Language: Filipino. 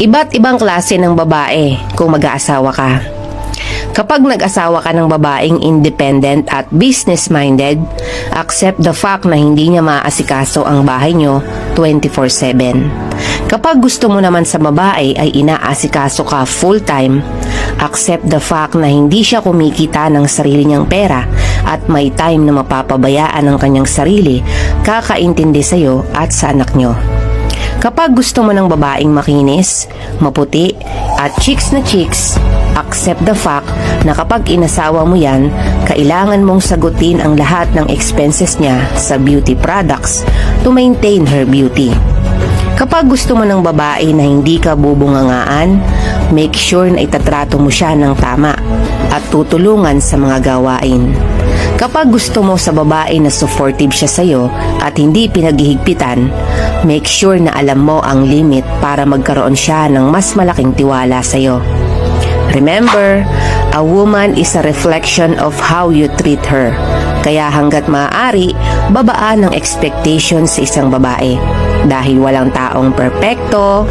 Iba't ibang klase ng babae kung mag-aasawa ka. Kapag nag-asawa ka ng babaeng independent at business-minded, accept the fact na hindi niya maaasikaso ang bahay niyo 24/7. Kapag gusto mo naman sa babae ay inaasikaso ka full-time, accept the fact na hindi siya kumikita ng sarili niyang pera at may time na mapapabayaan ang kanyang sarili, kakaintindi sa'yo at sa anak niyo. Kapag gusto mo ng babaeng makinis, maputi, at chicks na chicks, accept the fact na kapag inasawa mo yan, kailangan mong sagutin ang lahat ng expenses niya sa beauty products to maintain her beauty. Kapag gusto mo ng babae na hindi ka bubungangaan, make sure na itatrato mo siya ng tama at tutulungan sa mga gawain. Kapag gusto mo sa babae na supportive siya sa'yo at hindi pinaghihigpitan, make sure na alam mo ang limit para magkaroon siya ng mas malaking tiwala sa'yo. Remember, a woman is a reflection of how you treat her. Kaya hanggat maaari, babaan ang expectations sa isang babae. Dahil walang taong perpekto,